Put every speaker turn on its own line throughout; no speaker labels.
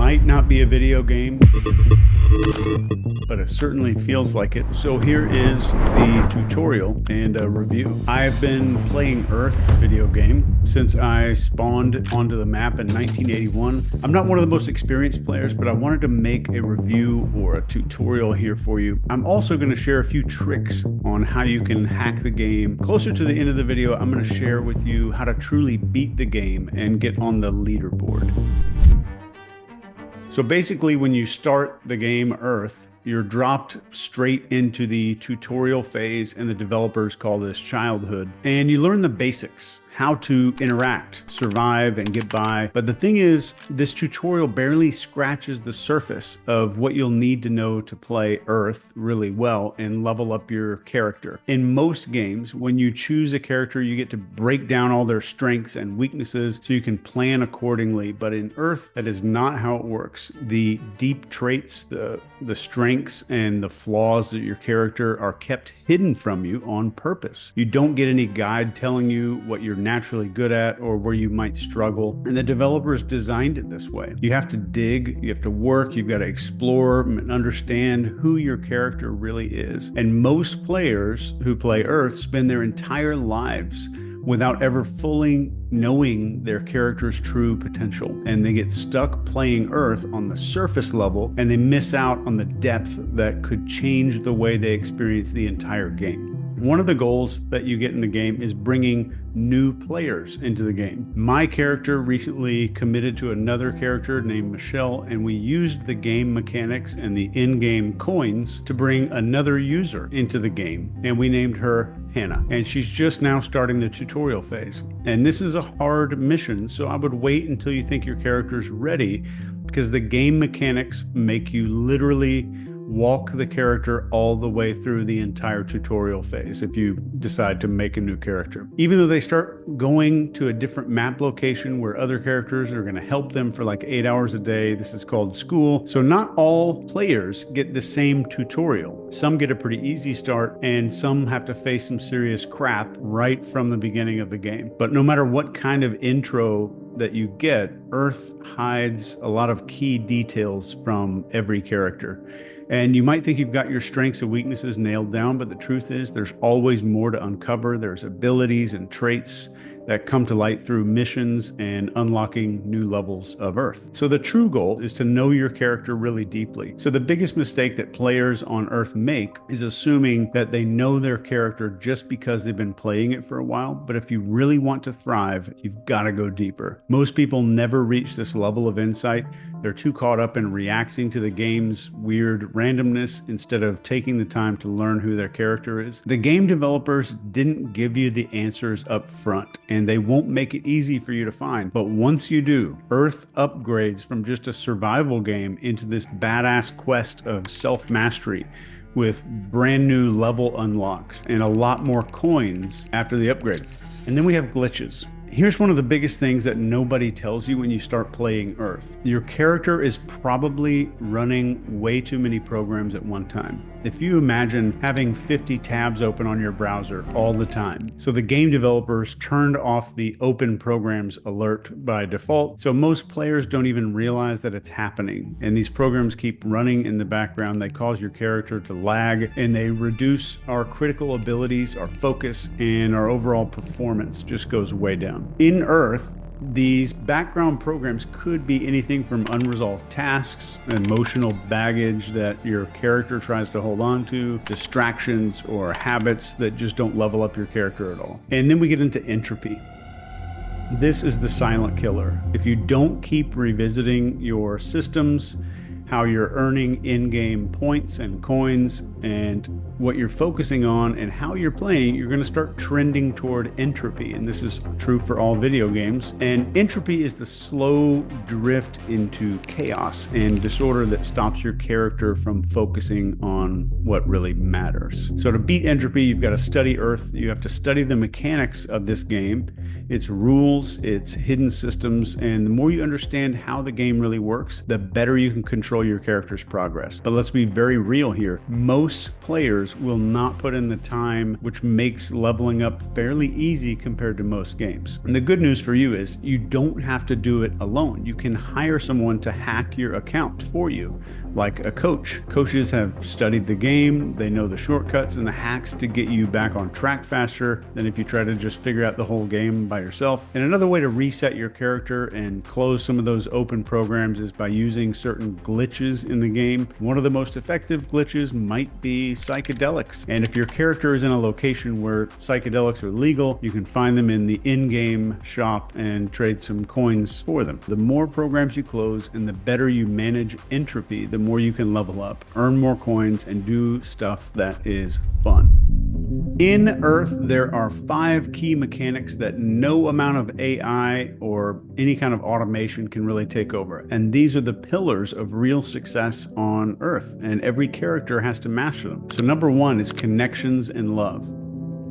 might not be a video game, but it certainly feels like it. So here is the tutorial and a review. I've been playing Earth video game since I spawned onto the map in 1981. I'm not one of the most experienced players, but I wanted to make a review or a tutorial here for you. I'm also going to share a few tricks on how you can hack the game. Closer to the end of the video, I'm going to share with you how to truly beat the game and get on the leaderboard. So basically, when you start the game Earth, you're dropped straight into the tutorial phase, and the developers call this childhood. And you learn the basics, how to interact, survive, and get by. But the thing is, this tutorial barely scratches the surface of what you'll need to know to play Earth really well and level up your character. In most games, when you choose a character, you get to break down all their strengths and weaknesses so you can plan accordingly. But in Earth, that is not how it works. The deep traits, the strengths, and the flaws of your character are kept hidden from you on purpose. You don't get any guide telling you what you're naturally good at or where you might struggle. And the developers designed it this way. You have to dig, you have to work, you've got to explore and understand who your character really is. And most players who play Earth spend their entire lives without ever fully knowing their character's true potential. And they get stuck playing Earth on the surface level, and they miss out on the depth that could change the way they experience the entire game. One of the goals that you get in the game is bringing new players into the game. My character recently committed to another character named Michelle, and we used the game mechanics and the in-game coins to bring another user into the game, and we named her Hannah. And she's just now starting the tutorial phase. And this is a hard mission, so I would wait until you think your character's ready, because the game mechanics make you literally walk the character all the way through the entire tutorial phase if you decide to make a new character. Even though they start going to a different map location where other characters are going to help them for like 8 hours a day, this is called school. So not all players get the same tutorial. Some get a pretty easy start, and some have to face some serious crap right from the beginning of the game. But no matter what kind of intro that you get, Earth hides a lot of key details from every character. And you might think you've got your strengths and weaknesses nailed down, but the truth is there's always more to uncover. There's abilities and traits that come to light through missions and unlocking new levels of Earth. So the true goal is to know your character really deeply. So the biggest mistake that players on Earth make is assuming that they know their character just because they've been playing it for a while. But if you really want to thrive, you've got to go deeper. Most people never reach this level of insight. They're too caught up in reacting to the game's weird randomness instead of taking the time to learn who their character is. The game developers didn't give you the answers up front, and they won't make it easy for you to find. But once you do, Earth upgrades from just a survival game into this badass quest of self-mastery with brand new level unlocks and a lot more coins after the upgrade. And then we have glitches. Here's one of the biggest things that nobody tells you when you start playing Earth. Your character is probably running way too many programs at one time. If you imagine having 50 tabs open on your browser all the time. So the game developers turned off the open programs alert by default. So most players don't even realize that it's happening. And these programs keep running in the background. They cause your character to lag, and they reduce our critical abilities, our focus, and our overall performance just goes way down. In Earth, these background programs could be anything from unresolved tasks, emotional baggage that your character tries to hold on to, distractions, or habits that just don't level up your character at all. And then we get into entropy. This is the silent killer. If you don't keep revisiting your systems, how you're earning in-game points and coins, and what you're focusing on and how you're playing, you're going to start trending toward entropy. And this is true for all video games. And entropy is the slow drift into chaos and disorder that stops your character from focusing on what really matters. So to beat entropy, you've got to study Earth. You have to study the mechanics of this game, its rules, its hidden systems. And the more you understand how the game really works, the better you can control your character's progress. But let's be very real here. Most players developers will not put in the time, which makes leveling up fairly easy compared to most games. And the good news for you is you don't have to do it alone. You can hire someone to hack your account for you, like a coach. Coaches have studied the game, they know the shortcuts and the hacks to get you back on track faster than if you try to just figure out the whole game by yourself. And another way to reset your character and close some of those open programs is by using certain glitches in the game. One of the most effective glitches might be psychedelics. And if your character is in a location where psychedelics are legal, you can find them in the in-game shop and trade some coins for them. The more programs you close and the better you manage entropy, the more you can level up, earn more coins, and do stuff that is fun. In Earth, there are 5 key mechanics that no amount of AI or any kind of automation can really take over. And these are the pillars of real success on Earth, and every character has to master them. So number 1 is connections and love.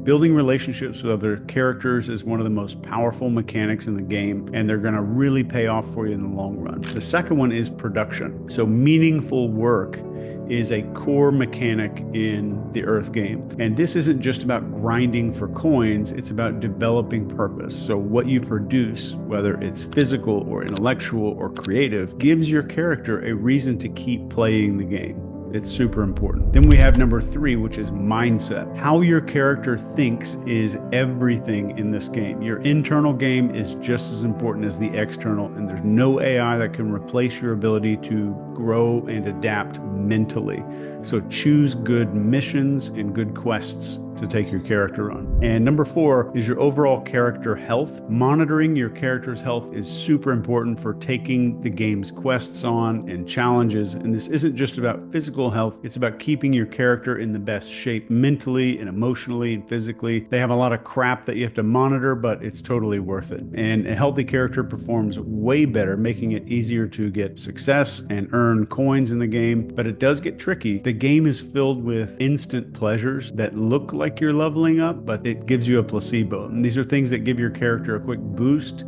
Building relationships with other characters is one of the most powerful mechanics in the game, and they're going to really pay off for you in the long run. The second one is production. So meaningful work is a core mechanic in the Earth game. And this isn't just about grinding for coins, it's about developing purpose. So what you produce, whether it's physical or intellectual or creative, gives your character a reason to keep playing the game. It's super important. Then we have number 3, which is mindset. How your character thinks is everything in this game. Your internal game is just as important as the external, and there's no AI that can replace your ability to grow and adapt mentally. So choose good missions and good quests to take your character on. And number 4 is your overall character health. Monitoring your character's health is super important for taking the game's quests on and challenges. And this isn't just about physical health, it's about keeping your character in the best shape mentally and emotionally and physically. They have a lot of crap that you have to monitor, but it's totally worth it. And a healthy character performs way better, making it easier to get success and earn coins in the game. But it does get tricky. The game is filled with instant pleasures that look like you're leveling up, but it gives you a placebo. And these are things that give your character a quick boost,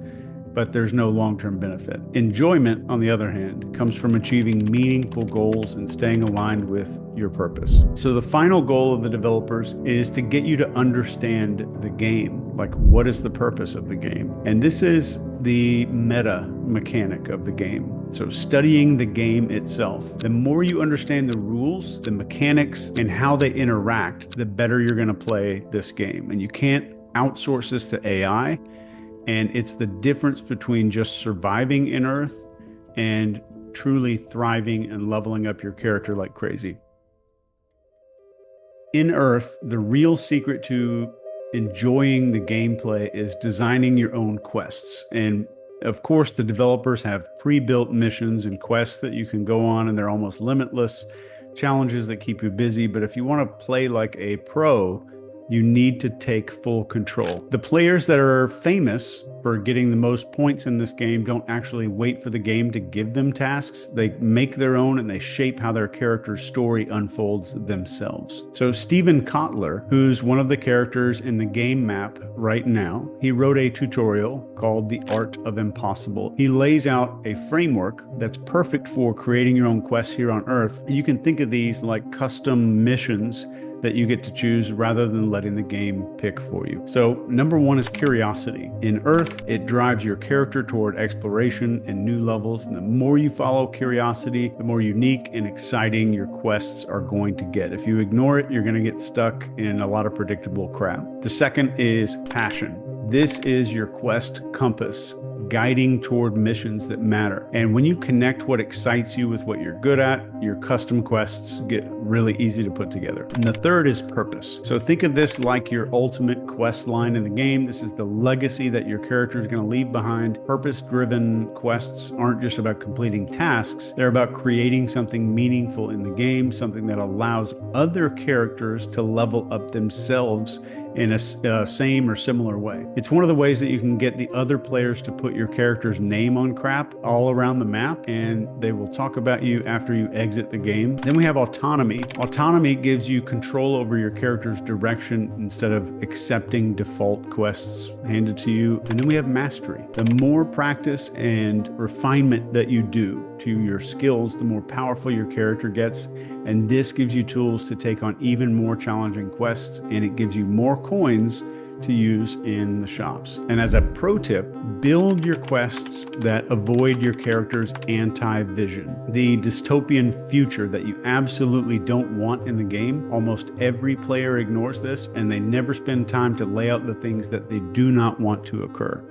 but there's no long-term benefit. Enjoyment, on the other hand, comes from achieving meaningful goals and staying aligned with your purpose. So the final goal of the developers is to get you to understand the game. Like, what is the purpose of the game? And this is the meta mechanic of the game. So studying the game itself. The more you understand the rules, the mechanics, and how they interact, the better you're going to play this game. And you can't outsource this to AI. And it's the difference between just surviving in Earth and truly thriving and leveling up your character like crazy. In Earth, the real secret to enjoying the gameplay is designing your own quests. And of course, the developers have pre-built missions and quests that you can go on, and they're almost limitless, challenges that keep you busy. But if you want to play like a pro, you need to take full control. The players that are famous for getting the most points in this game don't actually wait for the game to give them tasks. They make their own, and they shape how their character's story unfolds themselves. So Stephen Kotler, who's one of the characters in the game map right now, he wrote a tutorial called The Art of Impossible. He lays out a framework that's perfect for creating your own quests here on Earth. And you can think of these like custom missions that you get to choose rather than letting the game pick for you. So number 1 is curiosity. In Earth, it drives your character toward exploration and new levels. And the more you follow curiosity, the more unique and exciting your quests are going to get. If you ignore it, you're going to get stuck in a lot of predictable crap. The second is passion. This is your quest compass, guiding toward missions that matter. And when you connect what excites you with what you're good at, your custom quests get really easy to put together. And the third is purpose. So think of this like your ultimate quest line in the game. This is the legacy that your character is going to leave behind. Purpose-driven quests aren't just about completing tasks. They're about creating something meaningful in the game, something that allows other characters to level up themselves in a same or similar way. It's one of the ways that you can get the other players to put your character's name on crap all around the map, and they will talk about you after you exit the game. Then we have autonomy. Autonomy gives you control over your character's direction instead of accepting default quests handed to you. And then we have mastery. The more practice and refinement that you do to your skills, the more powerful your character gets, And this gives you tools to take on even more challenging quests, and it gives you more coins to use in the shops. And as a pro tip, build your quests that avoid your character's anti-vision. The dystopian future that you absolutely don't want in the game, almost every player ignores this, and they never spend time to lay out the things that they do not want to occur.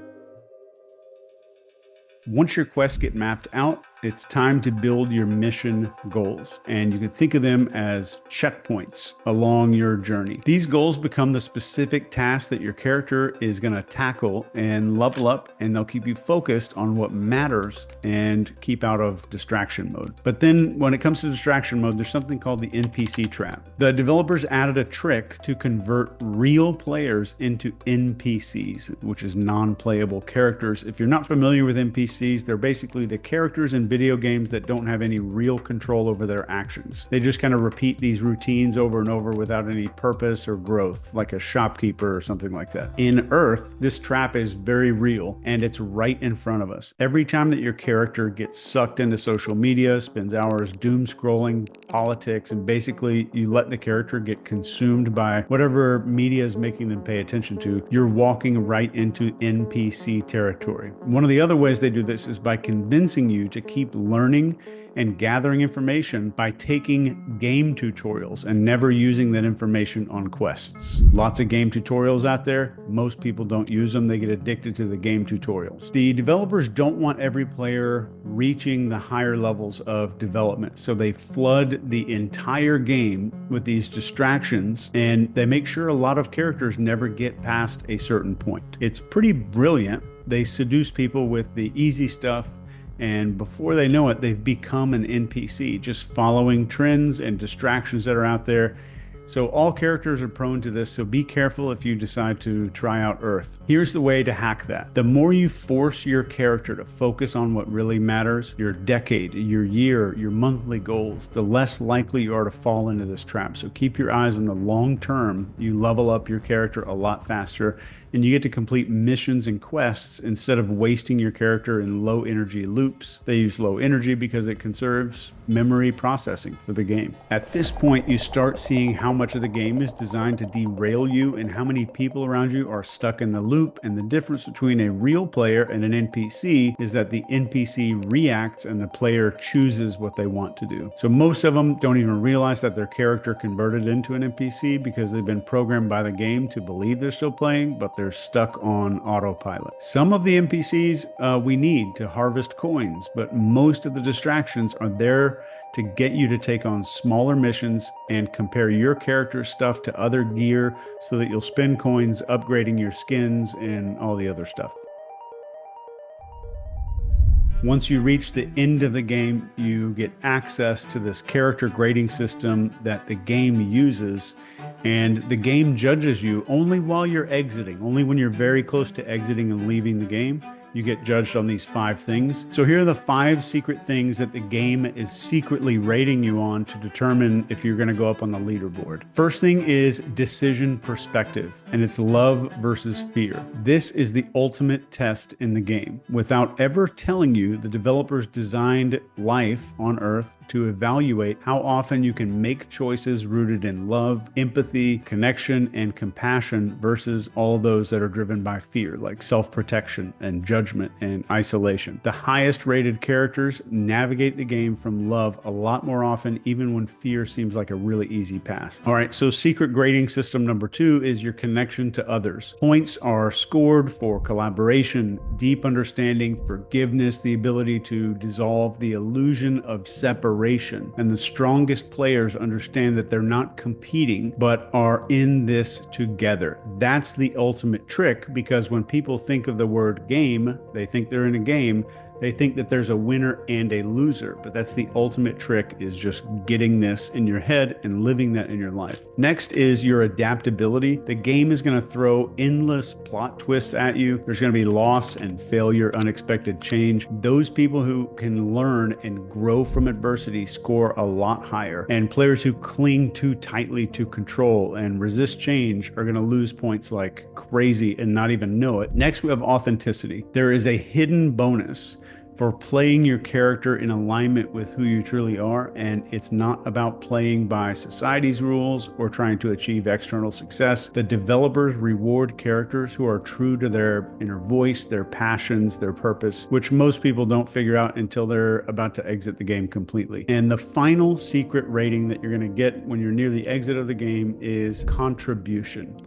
Once your quests get mapped out, it's time to build your mission goals. And you can think of them as checkpoints along your journey. These goals become the specific tasks that your character is going to tackle and level up, and they'll keep you focused on what matters and keep out of distraction mode. But then when it comes to distraction mode, there's something called the NPC trap. The developers added a trick to convert real players into NPCs, which is non-playable characters. If you're not familiar with NPCs, they're basically the characters in video games that don't have any real control over their actions. They just kind of repeat these routines over and over without any purpose or growth, like a shopkeeper or something like that. In Earth, this trap is very real, and it's right in front of us. Every time that your character gets sucked into social media, spends hours doom scrolling, politics, and basically you let the character get consumed by whatever media is making them pay attention to, you're walking right into NPC territory. One of the other ways they do this is by convincing you to keep learning and gathering information by taking game tutorials and never using that information on quests. Lots of game tutorials out there. Most people don't use them. They get addicted to the game tutorials. The developers don't want every player reaching the higher levels of development, so they flood the entire game with these distractions, and they make sure a lot of characters never get past a certain point. It's pretty brilliant. They seduce people with the easy stuff, and before they know it, they've become an NPC, just following trends and distractions that are out there. So all characters are prone to this, so be careful if you decide to try out Earth. Here's the way to hack that. The more you force your character to focus on what really matters, your decade, your year, your monthly goals, the less likely you are to fall into this trap. So keep your eyes on the long term. You level up your character a lot faster, and you get to complete missions and quests instead of wasting your character in low energy loops. They use low energy because it conserves memory processing for the game. At this point, you start seeing how much of the game is designed to derail you and how many people around you are stuck in the loop. And the difference between a real player and an NPC is that the NPC reacts and the player chooses what they want to do. So most of them don't even realize that their character converted into an NPC because they've been programmed by the game to believe they're still playing, but they're stuck on autopilot. Some of the NPCs we need to harvest coins, but most of the distractions are there to get you to take on smaller missions and compare your character's stuff to other gear so that you'll spend coins upgrading your skins and all the other stuff. Once you reach the end of the game, you get access to this character grading system that the game uses, and the game judges you only while you're exiting. Only when you're very close to exiting and leaving the game, you get judged on these 5 things. So here are the 5 secret things that the game is secretly rating you on to determine if you're gonna go up on the leaderboard. First thing is decision perspective, and it's love versus fear. This is the ultimate test in the game. Without ever telling you, the developers designed life on Earth to evaluate how often you can make choices rooted in love, empathy, connection, and compassion versus all those that are driven by fear, like self-protection and judgment and isolation. The highest rated characters navigate the game from love a lot more often, even when fear seems like a really easy pass. All right, so secret grading system number 2 is your connection to others. Points are scored for collaboration, deep understanding, forgiveness, the ability to dissolve the illusion of separation. And the strongest players understand that they're not competing, but are in this together. That's the ultimate trick, because when people think of the word game, they think they're in a game. They think that there's a winner and a loser, but that's the ultimate trick, is just getting this in your head and living that in your life. Next is your adaptability. The game is going to throw endless plot twists at you. There's going to be loss and failure, unexpected change. Those people who can learn and grow from adversity score a lot higher, and players who cling too tightly to control and resist change are going to lose points like crazy and not even know it. Next, we have authenticity. There is a hidden bonus for playing your character in alignment with who you truly are. And it's not about playing by society's rules or trying to achieve external success. The developers reward characters who are true to their inner voice, their passions, their purpose, which most people don't figure out until they're about to exit the game completely. And the final secret rating that you're going to get when you're near the exit of the game is contribution.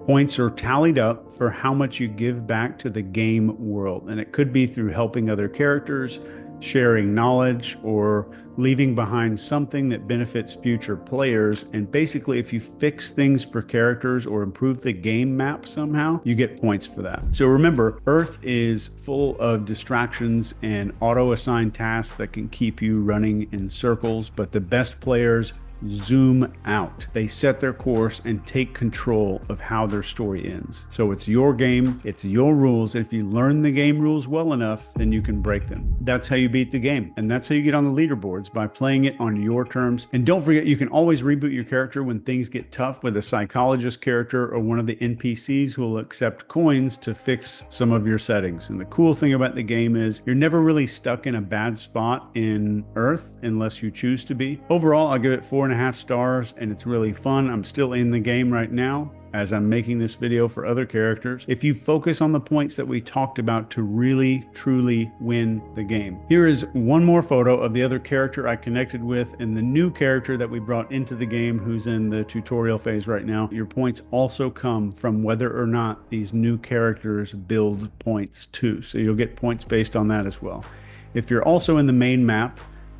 Points are tallied up for how much you give back to the game world. And it could be through helping other characters, sharing knowledge, or leaving behind something that benefits future players. And basically, if you fix things for characters or improve the game map somehow, you get points for that. So remember, Earth is full of distractions and auto-assigned tasks that can keep you running in circles, but the best players zoom out. They set their course and take control of how their story ends. So it's your game, it's your rules. If you learn the game rules well enough, then you can break them. That's how you beat the game. And that's how you get on the leaderboards, by playing it on your terms. And don't forget, you can always reboot your character when things get tough with a psychologist character or one of the NPCs who will accept coins to fix some of your settings. And the cool thing about the game is you're never really stuck in a bad spot in Earth unless you choose to be. Overall, I'll give it 4.5 stars, and it's really fun. I'm still in the game right now as I'm making this video for other characters. If you focus on the points that we talked about to really, truly win the game. Here is one more photo of the other character I connected with and the new character that we brought into the game who's in the tutorial phase right now. Your points also come from whether or not these new characters build points too. So you'll get points based on that as well. If you're also in the main map,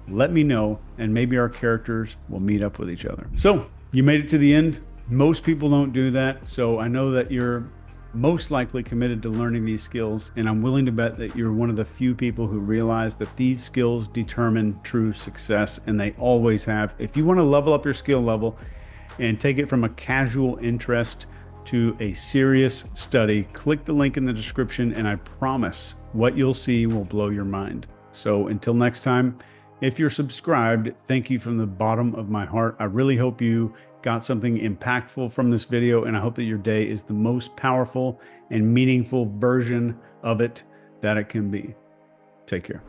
let me know, and maybe our characters will meet up with each other. So you made it to the end. Most people don't do that. So I know that you're most likely committed to learning these skills, and I'm willing to bet that you're one of the few people who realize that these skills determine true success, and they always have. If you want to level up your skill level and take it from a casual interest to a serious study, click the link in the description, and I promise what you'll see will blow your mind. So until next time, if you're subscribed, thank you from the bottom of my heart. I really hope you got something impactful from this video, and I hope that your day is the most powerful and meaningful version of it that it can be. Take care.